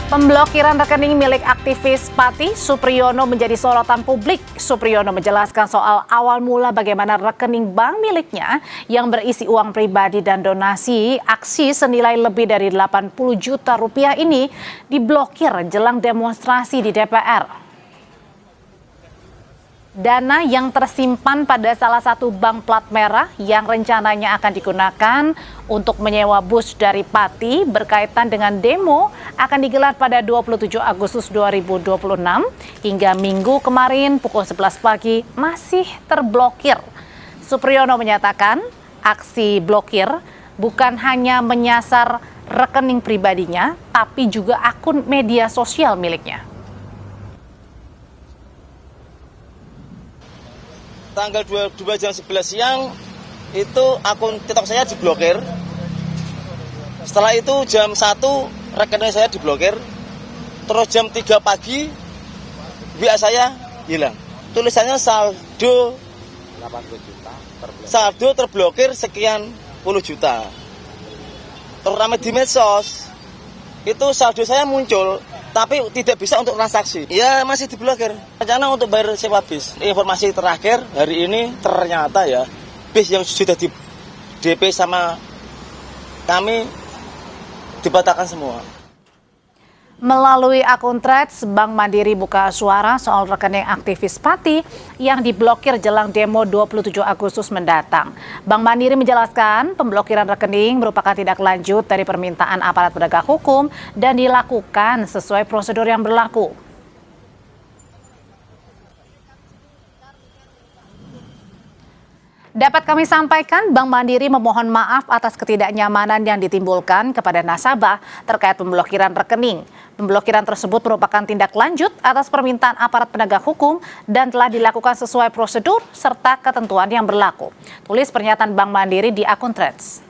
Pemblokiran rekening milik aktivis Patty Supriyono menjadi sorotan publik. Supriyono menjelaskan soal awal mula bagaimana rekening bank miliknya yang berisi uang pribadi dan donasi aksi senilai lebih dari 80 juta rupiah ini diblokir jelang demonstrasi di DPR. Dana yang tersimpan pada salah satu bank plat merah yang rencananya akan digunakan untuk menyewa bus dari Patty berkaitan dengan demo akan digelar pada 27 Agustus 2026 hingga Minggu kemarin pukul 11 pagi masih terblokir. Supriyono menyatakan aksi blokir bukan hanya menyasar rekening pribadinya tapi juga akun media sosial miliknya. Tanggal 22 jam 11 siang itu akun TikTok saya diblokir. Setelah itu jam 1 rekening saya diblokir. Terus jam 3 pagi WA saya hilang. Tulisannya saldo 80 juta terblokir. Saldo terblokir sekian puluh juta. Terutama di medsos itu saldo saya muncul tapi tidak bisa untuk transaksi. Ya masih diblokir. Rencana untuk bayar sewa bis. Informasi terakhir hari ini ternyata ya bis yang sudah di DP sama kami dibatalkan semua. Melalui akun Threads, Bank Mandiri buka suara soal rekening aktivis Patty yang diblokir jelang demo 27 Agustus mendatang. Bank Mandiri menjelaskan pemblokiran rekening merupakan tindak lanjut dari permintaan aparat penegak hukum dan dilakukan sesuai prosedur yang berlaku. Dapat kami sampaikan, Bank Mandiri memohon maaf atas ketidaknyamanan yang ditimbulkan kepada nasabah terkait pemblokiran rekening. Pemblokiran tersebut merupakan tindak lanjut atas permintaan aparat penegak hukum dan telah dilakukan sesuai prosedur serta ketentuan yang berlaku. Tulis pernyataan Bank Mandiri di akun Threads.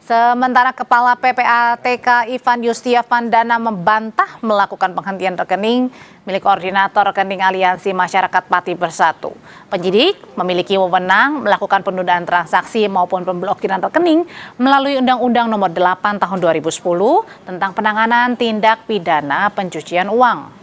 Sementara Kepala PPATK Ivan Yustiavandana membantah melakukan penghentian rekening milik koordinator rekening Aliansi Masyarakat Patty Bersatu. Penyidik memiliki wewenang melakukan penundaan transaksi maupun pemblokiran rekening melalui Undang-Undang Nomor 8 Tahun 2010 tentang penanganan tindak pidana pencucian uang.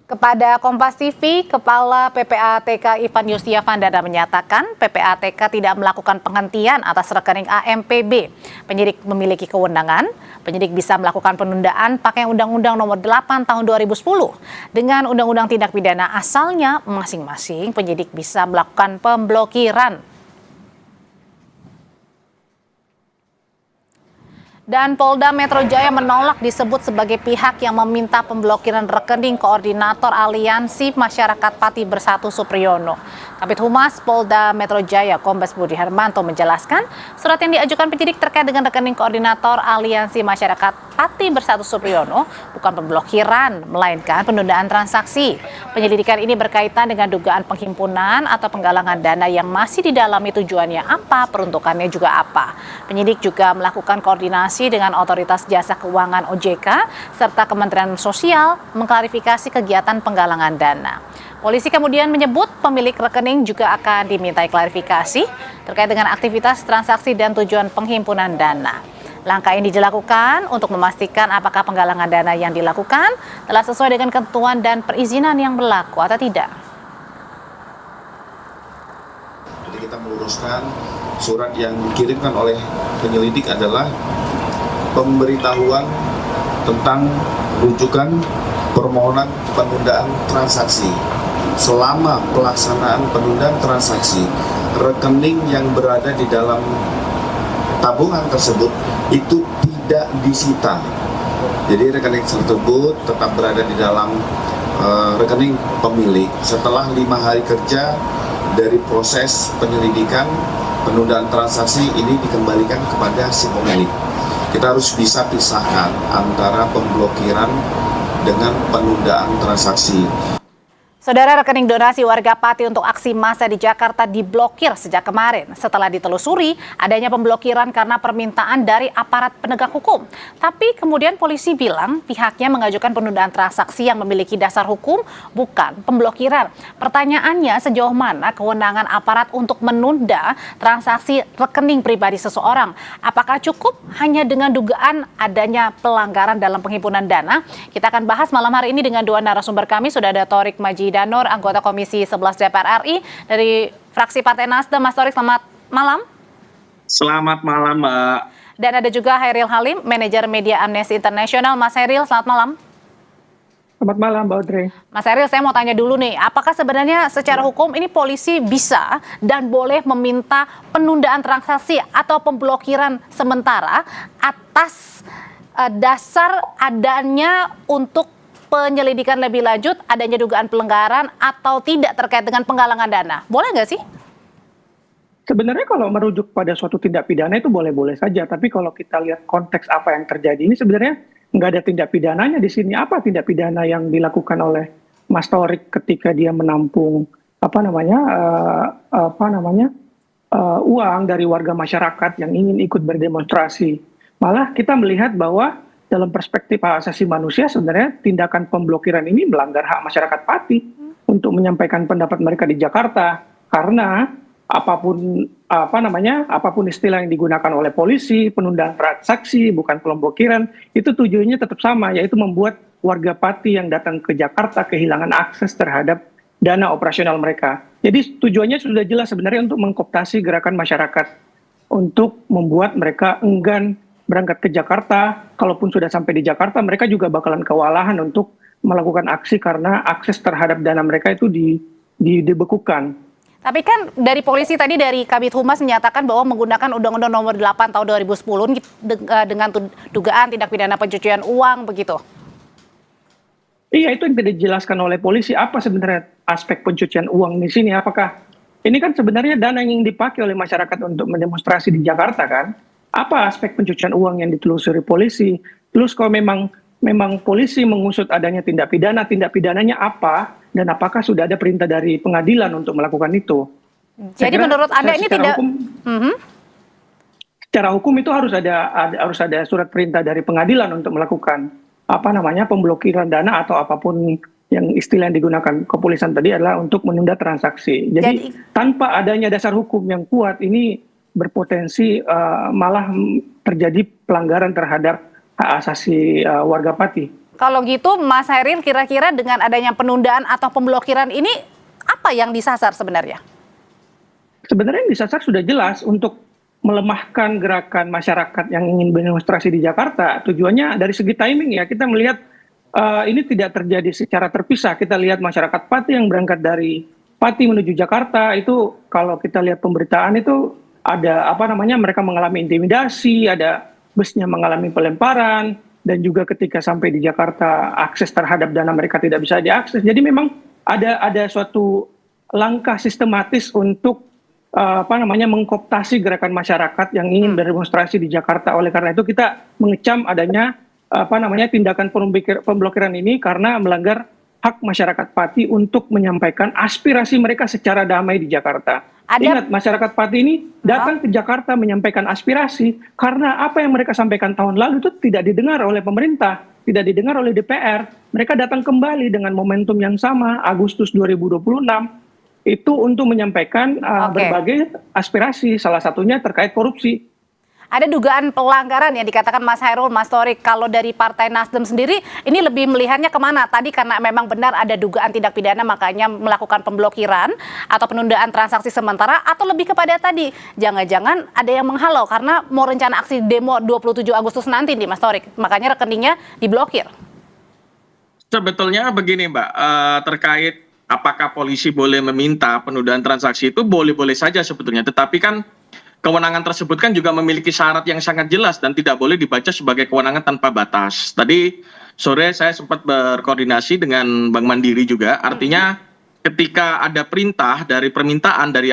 Kepada Kompas TV, Kepala PPATK Ivan Yustiavandana menyatakan PPATK tidak melakukan penghentian atas rekening AMPB. Penyidik memiliki kewenangan, penyidik bisa melakukan penundaan pakai Undang-Undang Nomor 8 Tahun 2010. Dengan Undang-Undang Tindak Pidana asalnya, masing-masing penyidik bisa melakukan pemblokiran. Dan Polda Metro Jaya menolak disebut sebagai pihak yang meminta pemblokiran rekening koordinator Aliansi Masyarakat Patty Bersatu Supriyono. Kabid Humas Polda Metro Jaya Kombes Budi Hermanto menjelaskan surat yang diajukan penyidik terkait dengan rekening koordinator Aliansi Masyarakat Patty Bersatu Supriyono bukan pemblokiran, melainkan penundaan transaksi. Penyelidikan ini berkaitan dengan dugaan penghimpunan atau penggalangan dana yang masih didalami tujuannya apa, peruntukannya juga apa. Penyidik juga melakukan koordinasi dengan Otoritas Jasa Keuangan OJK serta Kementerian Sosial mengklarifikasi kegiatan penggalangan dana. Polisi kemudian menyebut pemilik rekening juga akan dimintai klarifikasi terkait dengan aktivitas transaksi dan tujuan penghimpunan dana. Langkah ini dilakukan untuk memastikan apakah penggalangan dana yang dilakukan telah sesuai dengan ketentuan dan perizinan yang berlaku atau tidak. Jadi kita meluruskan surat yang dikirimkan oleh penyelidik adalah pemberitahuan tentang rujukan permohonan penundaan transaksi. Selama pelaksanaan penundaan transaksi, rekening yang berada di dalam tabungan tersebut itu tidak disita. Jadi rekening tersebut tetap berada di dalam rekening pemilik. Setelah 5 hari kerja dari proses penyelidikan, penundaan transaksi ini dikembalikan kepada si pemilik. Kita harus bisa pisahkan antara pemblokiran dengan penundaan transaksi. Saudara, rekening donasi warga Pati untuk aksi massa di Jakarta diblokir sejak kemarin setelah ditelusuri adanya pemblokiran karena permintaan dari aparat penegak hukum. Tapi kemudian polisi bilang pihaknya mengajukan penundaan transaksi yang memiliki dasar hukum, bukan pemblokiran. Pertanyaannya, sejauh mana kewenangan aparat untuk menunda transaksi rekening pribadi seseorang? Apakah cukup hanya dengan dugaan adanya pelanggaran dalam penghimpunan dana? Kita akan bahas malam hari ini dengan dua narasumber kami. Sudah ada Thorik Majidanur, anggota Komisi 11 DPR RI dari fraksi Partai Nasdem. Mas Thorik, selamat malam. Selamat malam, Mbak. Dan ada juga Hairil Halim, manajer media Amnesty International. Mas Hairil, selamat malam. Selamat malam, Mbak Audrey. Mas Hairil, saya mau tanya dulu nih, apakah sebenarnya secara hukum ini polisi bisa dan boleh meminta penundaan transaksi atau pemblokiran sementara atas dasar adanya untuk penyelidikan lebih lanjut, adanya dugaan pelanggaran atau tidak terkait dengan penggalangan dana? Boleh nggak sih? Sebenarnya kalau merujuk pada suatu tindak pidana itu boleh-boleh saja, tapi kalau kita lihat konteks apa yang terjadi ini sebenarnya nggak ada tindak pidananya di sini. Apa tindak pidana yang dilakukan oleh Mas Thorik ketika dia menampung uang dari warga masyarakat yang ingin ikut berdemonstrasi? Malah kita melihat bahwa dalam perspektif hak asasi manusia sebenarnya tindakan pemblokiran ini melanggar hak masyarakat Pati untuk menyampaikan pendapat mereka di Jakarta, karena apapun istilah yang digunakan oleh polisi, penundaan transaksi bukan pemblokiran, itu tujuannya tetap sama, yaitu membuat warga Pati yang datang ke Jakarta kehilangan akses terhadap dana operasional mereka. Jadi tujuannya sudah jelas sebenarnya untuk mengkooptasi gerakan masyarakat untuk membuat mereka enggan berangkat ke Jakarta. Kalaupun sudah sampai di Jakarta, mereka juga bakalan kewalahan untuk melakukan aksi karena akses terhadap dana mereka itu dibekukan. Tapi kan dari polisi tadi, dari Kabid Humas menyatakan bahwa menggunakan Undang-Undang Nomor 8 Tahun 2010 dengan dugaan tindak pidana pencucian uang begitu. Iya, itu yang tidak dijelaskan oleh polisi. Apa sebenarnya aspek pencucian uang di sini? Apakah ini kan sebenarnya dana yang dipakai oleh masyarakat untuk mendemonstrasi di Jakarta kan? Apa aspek pencucian uang yang ditelusuri polisi? Terus kalau memang polisi mengusut adanya tindak pidananya apa? Dan apakah sudah ada perintah dari pengadilan untuk melakukan itu? Jadi menurut Anda ini tidak... Secara hukum itu harus ada surat perintah dari pengadilan untuk melakukan pemblokiran dana atau apapun yang istilah yang digunakan kepolisian tadi adalah untuk menunda transaksi. Jadi tanpa adanya dasar hukum yang kuat ini berpotensi malah terjadi pelanggaran terhadap hak asasi warga Pati. Kalau gitu, Mas Hairil, kira-kira dengan adanya penundaan atau pemblokiran ini, apa yang disasar sebenarnya? Sebenarnya yang disasar sudah jelas untuk melemahkan gerakan masyarakat yang ingin berdemonstrasi di Jakarta. Tujuannya dari segi timing ya, kita melihat ini tidak terjadi secara terpisah. Kita lihat masyarakat Pati yang berangkat dari Pati menuju Jakarta, itu kalau kita lihat pemberitaan itu ada mereka mengalami intimidasi, ada busnya mengalami pelemparan, dan juga ketika sampai di Jakarta akses terhadap dana mereka tidak bisa diakses. Jadi memang ada suatu langkah sistematis untuk mengkooptasi gerakan masyarakat yang ingin berdemonstrasi di Jakarta. Oleh karena itu kita mengecam adanya tindakan pemblokiran ini karena melanggar hak masyarakat Pati untuk menyampaikan aspirasi mereka secara damai di Jakarta. Ingat, masyarakat Pati ini datang ke Jakarta menyampaikan aspirasi karena apa yang mereka sampaikan tahun lalu itu tidak didengar oleh pemerintah, tidak didengar oleh DPR. Mereka datang kembali dengan momentum yang sama, Agustus 2026, itu untuk menyampaikan berbagai aspirasi, salah satunya terkait korupsi. Ada dugaan pelanggaran yang dikatakan Mas Hairil, Mas Thorik. Kalau dari Partai Nasdem sendiri, ini lebih melihatnya kemana? Tadi karena memang benar ada dugaan tindak pidana, makanya melakukan pemblokiran atau penundaan transaksi sementara, atau lebih kepada tadi, jangan-jangan ada yang menghalau karena mau rencana aksi demo 27 Agustus nanti nih Mas Thorik, makanya rekeningnya diblokir. Sebetulnya begini Mbak, terkait apakah polisi boleh meminta penundaan transaksi itu boleh-boleh saja sebetulnya, tetapi kan kewenangan tersebut kan juga memiliki syarat yang sangat jelas dan tidak boleh dibaca sebagai kewenangan tanpa batas. Tadi sore saya sempat berkoordinasi dengan Bank Mandiri juga, artinya ketika ada perintah dari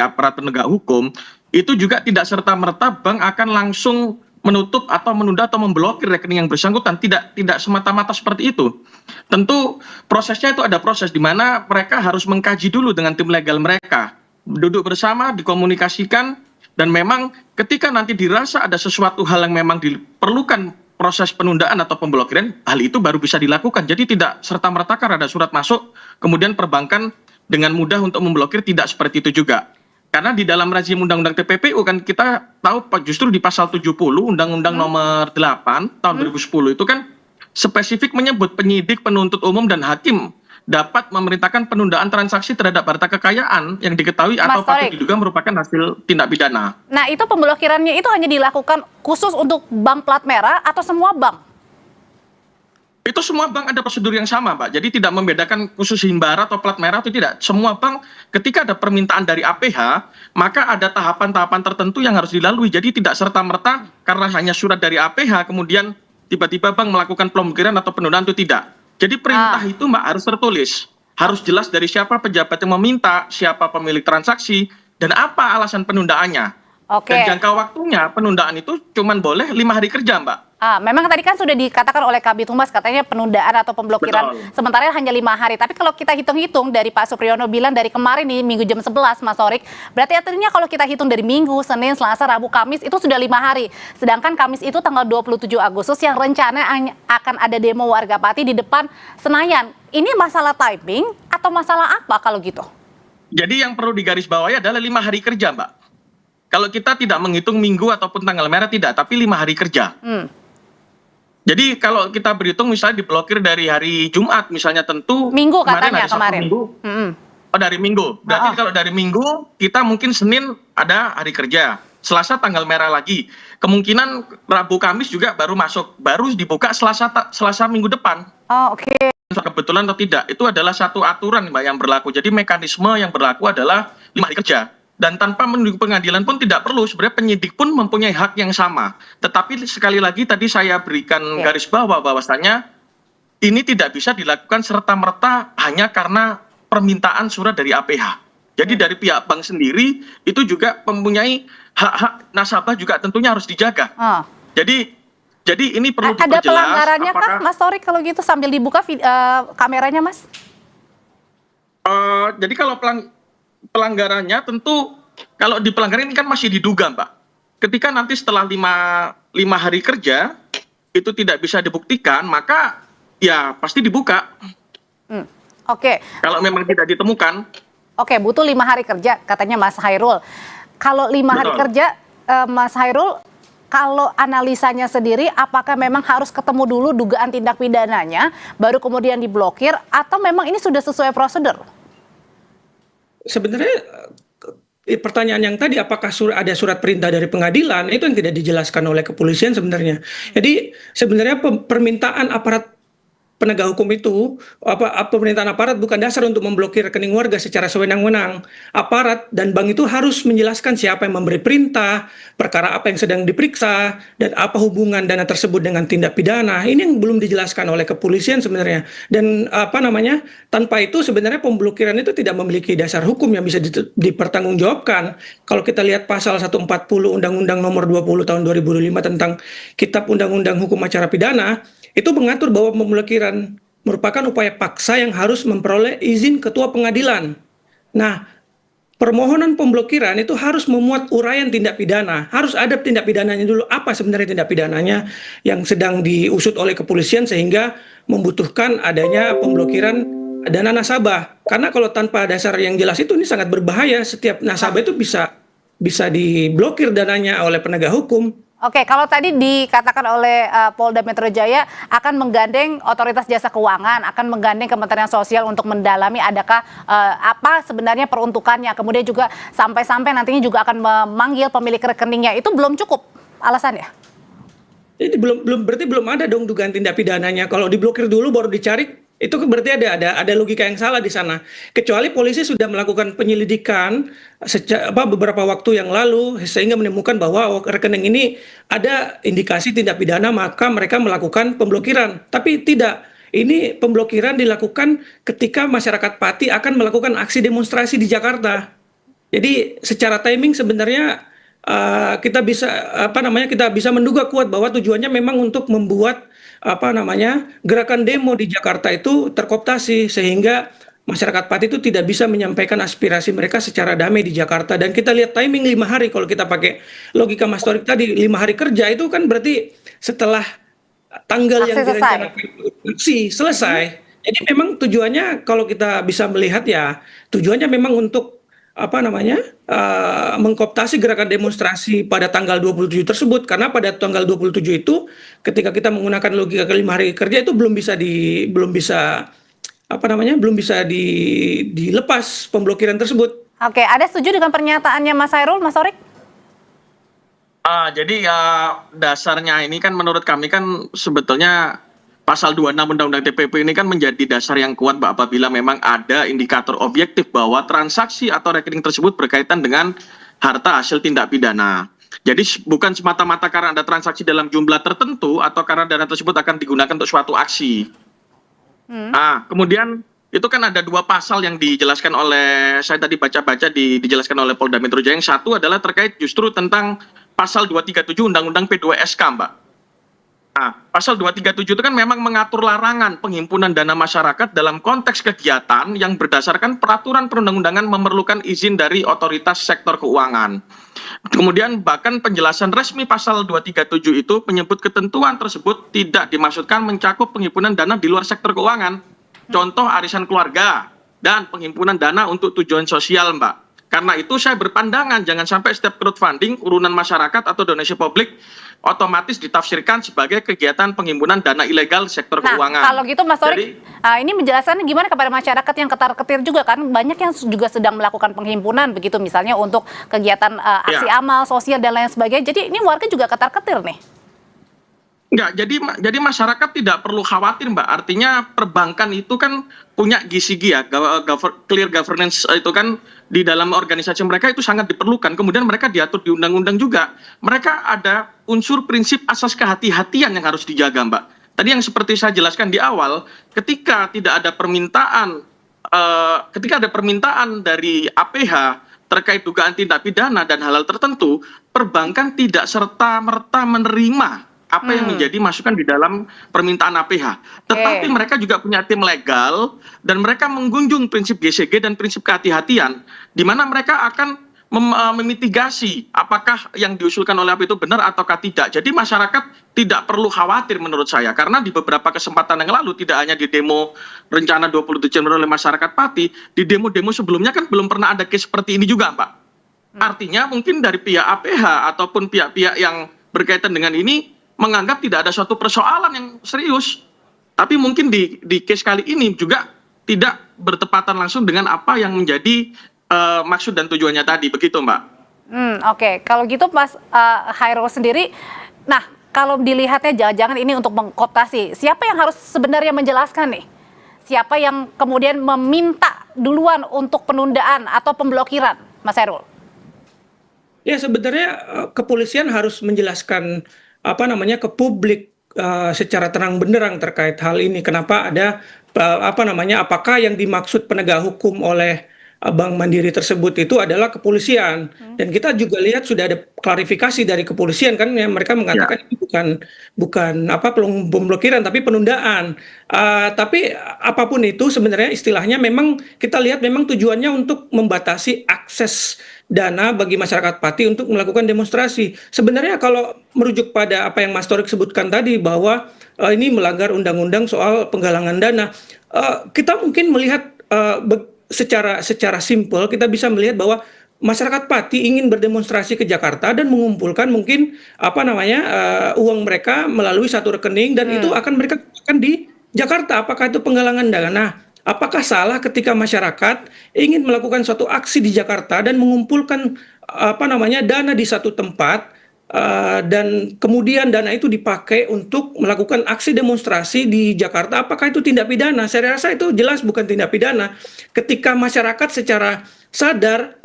aparat penegak hukum, itu juga tidak serta-merta bank akan langsung menutup atau menunda atau memblokir rekening yang bersangkutan. Tidak semata-mata seperti itu. Tentu prosesnya itu ada proses di mana mereka harus mengkaji dulu dengan tim legal mereka, duduk bersama, dikomunikasikan, dan memang ketika nanti dirasa ada sesuatu hal yang memang diperlukan proses penundaan atau pemblokiran, hal itu baru bisa dilakukan. Jadi tidak serta-merta karena ada surat masuk, kemudian perbankan dengan mudah untuk memblokir, tidak seperti itu juga. Karena di dalam rezim Undang-Undang TPPU kan kita tahu justru di pasal 70 Undang-Undang nomor 8 tahun 2010 itu kan spesifik menyebut penyidik, penuntut umum, dan hakim dapat memerintahkan penundaan transaksi terhadap harta kekayaan yang diketahui atau patut diduga merupakan hasil tindak pidana. Nah, itu pemblokirannya itu hanya dilakukan khusus untuk bank plat merah atau semua bank? Itu semua bank ada prosedur yang sama, Pak. Jadi tidak membedakan khusus Himbara atau plat merah atau tidak. Semua bank ketika ada permintaan dari APH, maka ada tahapan-tahapan tertentu yang harus dilalui. Jadi tidak serta-merta karena hanya surat dari APH kemudian tiba-tiba bank melakukan pemblokiran atau penundaan, itu tidak. Jadi perintah itu, Mbak, harus tertulis. Harus jelas dari siapa pejabat yang meminta, siapa pemilik transaksi, dan apa alasan penundaannya. Dan jangka waktunya penundaan itu cuma boleh 5 hari kerja, Mbak. Memang tadi kan sudah dikatakan oleh Kabid Humas katanya penundaan atau pemblokiran sementara hanya 5 hari. Tapi kalau kita hitung-hitung dari Pak Supriyono bilang dari kemarin nih Minggu jam 11, Mas Torik, berarti artinya kalau kita hitung dari Minggu, Senin, Selasa, Rabu, Kamis itu sudah 5 hari. Sedangkan Kamis itu tanggal 27 Agustus yang rencana akan ada demo warga Pati di depan Senayan. Ini masalah timing atau masalah apa kalau gitu? Jadi yang perlu digarisbawahi adalah 5 hari kerja, Mbak. Kalau kita tidak menghitung minggu ataupun tanggal merah tidak, tapi 5 hari kerja. Jadi kalau kita berhitung misalnya diblokir dari hari Jumat misalnya, tentu Minggu katanya kemarin. Minggu. Oh, dari Minggu. Berarti kalau dari Minggu kita mungkin Senin ada hari kerja, Selasa tanggal merah lagi. Kemungkinan Rabu Kamis juga baru masuk, baru dibuka Selasa minggu depan. Oh, oke. Kebetulan atau tidak, itu adalah satu aturan, Mbak, yang berlaku. Jadi mekanisme yang berlaku adalah 5 hari kerja. Dan tanpa menunggu pengadilan pun tidak perlu, sebenarnya penyidik pun mempunyai hak yang sama. Tetapi sekali lagi tadi saya berikan garis bawah bahwasanya ini tidak bisa dilakukan serta-merta hanya karena permintaan surat dari APH. Jadi dari pihak bank sendiri itu juga mempunyai hak-hak nasabah juga tentunya harus dijaga. Jadi ini perlu diperjelas. Ada pelanggarannya kah, Mas Torik, kalau gitu sambil dibuka kameranya, Mas? Jadi kalau pelanggarannya tentu kalau di pelanggaran ini kan masih diduga, Mbak. Ketika nanti setelah 5 hari kerja itu tidak bisa dibuktikan, maka ya pasti dibuka. Kalau memang tidak ditemukan. Butuh 5 hari kerja katanya Mas Hairul. Kalau 5 hari kerja, Mas Hairul, kalau analisanya sendiri, apakah memang harus ketemu dulu dugaan tindak pidananya, baru kemudian diblokir, atau memang ini sudah sesuai prosedur? Sebenarnya pertanyaan yang tadi, apakah ada surat perintah dari pengadilan, itu yang tidak dijelaskan oleh kepolisian sebenarnya. Jadi sebenarnya permintaan aparat penegak hukum itu, pemerintahan aparat bukan dasar untuk memblokir rekening warga secara sewenang-wenang. Aparat dan bank itu harus menjelaskan siapa yang memberi perintah, perkara apa yang sedang diperiksa, dan apa hubungan dana tersebut dengan tindak pidana. Ini yang belum dijelaskan oleh kepolisian sebenarnya. Dan tanpa itu sebenarnya pemblokiran itu tidak memiliki dasar hukum yang bisa dipertanggungjawabkan. Kalau kita lihat pasal 140 Undang-Undang nomor 20 tahun 2005 tentang Kitab Undang-Undang Hukum Acara Pidana, itu mengatur bahwa pemblokiran merupakan upaya paksa yang harus memperoleh izin ketua pengadilan. Nah, permohonan pemblokiran itu harus memuat uraian tindak pidana. Harus ada tindak pidananya dulu. Apa sebenarnya tindak pidananya yang sedang diusut oleh kepolisian sehingga membutuhkan adanya pemblokiran dana nasabah. Karena kalau tanpa dasar yang jelas itu ini sangat berbahaya. Setiap nasabah itu bisa diblokir dananya oleh penegak hukum. Kalau tadi dikatakan oleh Polda Metro Jaya akan menggandeng Otoritas Jasa Keuangan, akan menggandeng Kementerian Sosial untuk mendalami adakah apa sebenarnya peruntukannya, kemudian juga sampai-sampai nantinya juga akan memanggil pemilik rekeningnya, itu belum cukup alasannya? Ini berarti belum ada dong dugaan tindak pidananya. Kalau diblokir dulu baru dicari, itu berarti ada logika yang salah di sana. Kecuali polisi sudah melakukan penyelidikan beberapa waktu yang lalu sehingga menemukan bahwa rekening ini ada indikasi tindak pidana, maka mereka melakukan pemblokiran. Tapi tidak. Ini pemblokiran dilakukan ketika masyarakat Pati akan melakukan aksi demonstrasi di Jakarta. Jadi secara timing sebenarnya kita bisa kita bisa menduga kuat bahwa tujuannya memang untuk membuat gerakan demo di Jakarta itu terkooptasi sehingga masyarakat Pati itu tidak bisa menyampaikan aspirasi mereka secara damai di Jakarta. Dan kita lihat timing 5 hari, kalau kita pakai logika Mas Torik tadi 5 hari kerja itu kan berarti setelah tanggal yang Aksi selesai. direncanakan aksi selesai. Jadi memang tujuannya kalau kita bisa melihat ya tujuannya memang untuk mengkooptasi gerakan demonstrasi pada tanggal 27 tersebut, karena pada tanggal 27 itu ketika kita menggunakan logika ke 5 hari kerja itu belum bisa dilepas pemblokiran tersebut. Oke, ada setuju dengan pernyataannya Mas Hairul, Mas Torik? Jadi dasarnya ini kan menurut kami kan sebetulnya pasal 26 Undang-Undang TPP ini kan menjadi dasar yang kuat Mbak, apabila memang ada indikator objektif bahwa transaksi atau rekening tersebut berkaitan dengan harta hasil tindak pidana. Jadi bukan semata-mata karena ada transaksi dalam jumlah tertentu atau karena dana tersebut akan digunakan untuk suatu aksi. Kemudian itu kan ada 2 pasal yang dijelaskan oleh, saya tadi baca-baca dijelaskan oleh Polda Metro Jaya. Yang satu adalah terkait justru tentang pasal 237 Undang-Undang P2SK, Mbak. Pasal 237 itu kan memang mengatur larangan penghimpunan dana masyarakat dalam konteks kegiatan yang berdasarkan peraturan perundang-undangan memerlukan izin dari otoritas sektor keuangan. Kemudian bahkan penjelasan resmi pasal 237 itu menyebut ketentuan tersebut tidak dimaksudkan mencakup penghimpunan dana di luar sektor keuangan. Contoh arisan keluarga dan penghimpunan dana untuk tujuan sosial, Mbak. Karena itu saya berpandangan jangan sampai setiap crowdfunding, urunan masyarakat atau donasi publik otomatis ditafsirkan sebagai kegiatan penghimpunan dana ilegal sektor keuangan. Kalau gitu Mas Torik, ini menjelaskannya gimana kepada masyarakat yang ketar-ketir juga kan? Banyak yang juga sedang melakukan penghimpunan begitu, misalnya untuk kegiatan aksi amal, sosial dan lain sebagainya. Jadi ini warga juga ketar-ketir nih. Enggak, jadi masyarakat tidak perlu khawatir, Mbak. Artinya perbankan itu kan punya GCG ya, clear governance itu kan di dalam organisasi mereka itu sangat diperlukan. Kemudian mereka diatur di undang-undang juga. Mereka ada unsur prinsip asas kehati-hatian yang harus dijaga, Mbak. Tadi yang seperti saya jelaskan di awal, ketika ada permintaan dari APH terkait dugaan tindak pidana dan hal-hal tertentu, perbankan tidak serta-merta menerima apa yang menjadi masukan di dalam permintaan APH. Tetapi mereka juga punya tim legal dan mereka mengunjung prinsip GCG dan prinsip kehati-hatian, di mana mereka akan memitigasi apakah yang diusulkan oleh APH itu benar ataukah tidak. Jadi masyarakat tidak perlu khawatir menurut saya, karena di beberapa kesempatan yang lalu tidak hanya di demo rencana 27 Januari oleh masyarakat Pati, di demo-demo sebelumnya kan belum pernah ada case seperti ini juga, Pak. Artinya mungkin dari pihak APH ataupun pihak-pihak yang berkaitan dengan ini menganggap tidak ada suatu persoalan yang serius. Tapi mungkin di case kali ini juga tidak bertepatan langsung dengan apa yang menjadi maksud dan tujuannya tadi. Begitu, Mbak. Oke. Kalau gitu Mas Hairul sendiri, nah kalau dilihatnya jangan-jangan ini untuk mengkooptasi, siapa yang harus sebenarnya menjelaskan nih? Siapa yang kemudian meminta duluan untuk penundaan atau pemblokiran, Mas Hairul? Ya sebenarnya kepolisian harus menjelaskan ke publik secara terang benderang terkait hal ini. Kenapa ada apakah yang dimaksud penegak hukum oleh Bank Mandiri tersebut itu adalah kepolisian. Dan kita juga lihat sudah ada klarifikasi dari kepolisian kan, yang mereka mengatakan itu bukan pemblokiran tapi penundaan. Tapi apapun itu sebenarnya istilahnya memang kita lihat memang tujuannya untuk membatasi akses dana bagi masyarakat Pati untuk melakukan demonstrasi. Sebenarnya kalau merujuk pada apa yang Mas Torik sebutkan tadi bahwa ini melanggar undang-undang soal penggalangan dana, kita mungkin melihat secara simpel kita bisa melihat bahwa masyarakat Pati ingin berdemonstrasi ke Jakarta dan mengumpulkan mungkin uang mereka melalui satu rekening dan itu akan mereka gunakan di Jakarta. Apakah itu penggalangan dana? Apakah salah ketika masyarakat ingin melakukan suatu aksi di Jakarta dan mengumpulkan dana di satu tempat dan kemudian dana itu dipakai untuk melakukan aksi demonstrasi di Jakarta? Apakah itu tindak pidana? Saya rasa itu jelas bukan tindak pidana. Ketika masyarakat secara sadar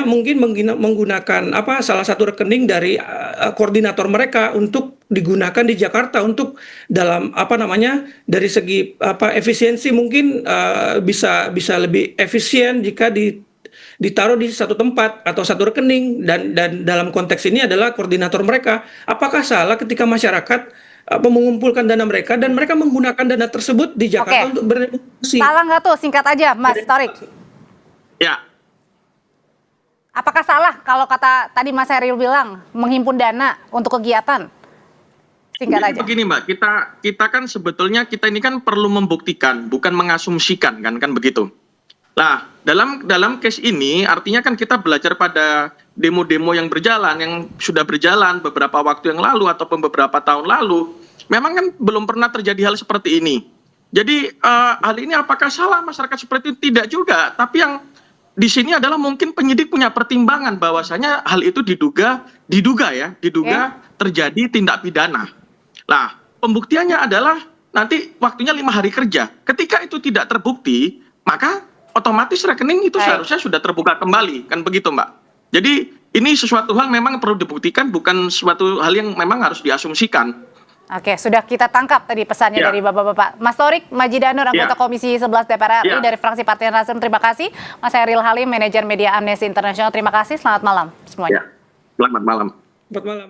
mungkin menggunakan salah satu rekening dari koordinator mereka untuk digunakan di Jakarta untuk dalam dari segi efisiensi mungkin bisa lebih efisien jika ditaruh di satu tempat atau satu rekening, dan dalam konteks ini adalah koordinator mereka. Apakah salah ketika masyarakat mengumpulkan dana mereka dan mereka menggunakan dana tersebut di Jakarta untuk berdemokrasi? Salah nggak tuh? Singkat aja, Mas Torik. Ya, Apakah salah kalau kata tadi Mas Heryl bilang menghimpun dana untuk kegiatan? Singkat jadi aja. begini Mbak, kita kan sebetulnya kita ini kan perlu membuktikan, bukan mengasumsikan kan begitu. Nah, dalam case ini artinya kan kita belajar pada demo-demo yang berjalan, yang sudah berjalan beberapa waktu yang lalu ataupun beberapa tahun lalu, memang kan belum pernah terjadi hal seperti ini. Jadi hal ini apakah salah masyarakat seperti itu? Tidak juga, tapi yang di sini adalah mungkin penyidik punya pertimbangan bahwasanya hal itu diduga terjadi tindak pidana. Nah, pembuktiannya adalah nanti waktunya 5 hari kerja. Ketika itu tidak terbukti, maka otomatis rekening itu seharusnya sudah terbuka kembali, kan begitu Mbak. Jadi ini sesuatu hal memang perlu dibuktikan, bukan suatu hal yang memang harus diasumsikan. Oke, sudah kita tangkap tadi pesannya dari Bapak-Bapak. Mas Torik Majidanur, anggota Komisi 11 DPR RI dari fraksi Partai Nasdem, terima kasih. Mas Heryl Halim, manajer media Amnesty International, terima kasih. Selamat malam semuanya. Selamat malam. Selamat malam.